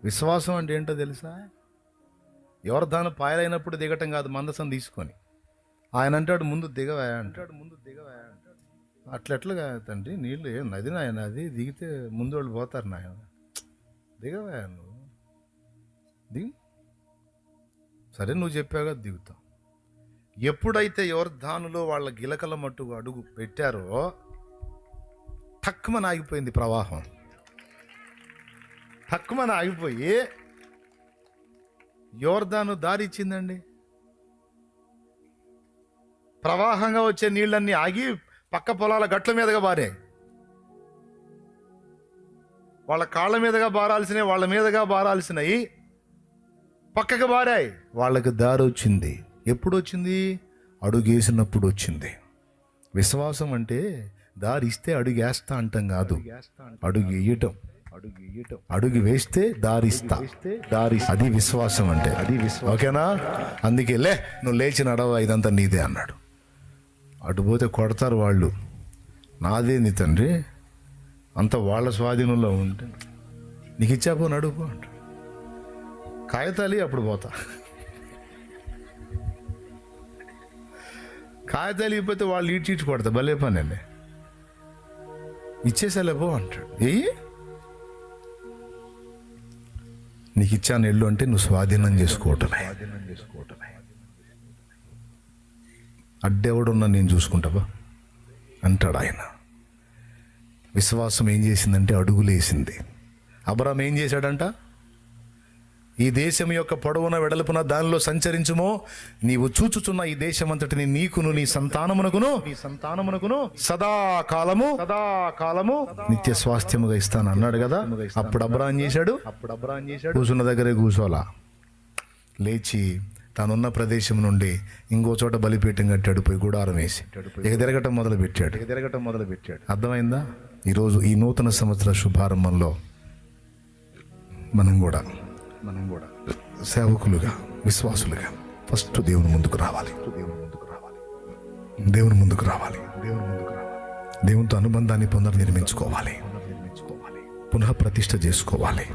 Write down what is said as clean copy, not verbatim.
విశ్వాసం అంటే ఏంటో తెలుసా? యోర్దాను పాయలైనప్పుడు దిగటం కాదు, మందసం తీసుకొని. ఆయన అంటాడు ముందు దిగవా అంటాడు. అట్లెట్లుగా తండ్రి, నీళ్ళు ఏం నది నాయన, అది దిగితే ముందు వాళ్ళు పోతారు నాయన. దిగవా నువ్వు, దిగు. సరే నువ్వు చెప్పాగా దిగుతావు. ఎప్పుడైతే యోర్దానులో వాళ్ళ గిలకల మట్టుకు అడుగు పెట్టారో తక్కువని ఆగిపోయింది ప్రవాహం. తక్కువని ఆగిపోయి యోర్దాను దారి ఇచ్చిందండి. ప్రవాహంగా వచ్చే నీళ్ళన్నీ ఆగి పక్క పొలాల గట్ల మీదగా బారాయి. వాళ్ళ కాళ్ళ మీదగా బారాల్సినవి వాళ్ళ మీదగా బారాల్సినవి పక్కకు బారాయి. వాళ్ళకి దారి వచ్చింది. ఎప్పుడు వచ్చింది? అడుగేసినప్పుడు వచ్చింది. విశ్వాసం అంటే దారి ఇస్తే అడుగు వేస్తా అంటాం కాదు, అడుగు వేయటం. అడుగు వేస్తే దారిస్తా, అది విశ్వాసం అంటే. అది ఓకేనా? అందుకే నువ్వు లేచి నడవ, ఇదంతా నీదే అన్నాడు. అటుపోతే కొడతారు వాళ్ళు. నాదేంది తండ్రి, అంత వాళ్ళ స్వాధీనంలో ఉంటే నీకు ఇచ్చాపో నడుపు అంట. కాగితాలి అప్పుడు పోతా. కాగితాలు ఇకపోతే వాళ్ళు ఈడ్చిచ్చి కొడతా. భలే పని అండి. ఇచ్చేసేలేపో అంటాడు. నీకు ఇచ్చాను ఎల్లు అంటే నువ్వు స్వాధీనం చేసుకోవటమే. అడ్డెవడున్నా నేను చూసుకుంటావా అంటాడు ఆయన. విశ్వాసం ఏం చేసిందంటే అడుగులేసింది. అబ్రాహాము ఏం చేశాడంట? ఈ దేశం యొక్క పొడవున వెడల్పున దానిలో సంచరించుమో, నీవు చూచుచున్న ఈ దేశం అంతటిని నీకును నీ సంతానమునకును సదాకాలము నిత్య స్వాస్థ్యముగా ఇస్తాను అన్నాడు కదా. అప్పుడు అబ్రాహాము చేశాడు, కూర్చున్న దగ్గరే కూర్చోలా, లేచి తానున్న ప్రదేశం నుండి ఇంకో చోట బలిపీఠం కట్టాడు, పోయి గుడారం వేసి ఇక తిరగటం మొదలు పెట్టాడు. అర్థమైందా? ఈరోజు ఈ నూతన సంవత్సర శుభారంభంలో మనం కూడా సేవకులుగా, విశ్వాసులుగా ఫస్ట్ దేవుని ముందుకు రావాలి. దేవునితో అనుబంధాన్ని పునర్నిర్మించుకోవాలి, పునః ప్రతిష్ఠ చేసుకోవాలి.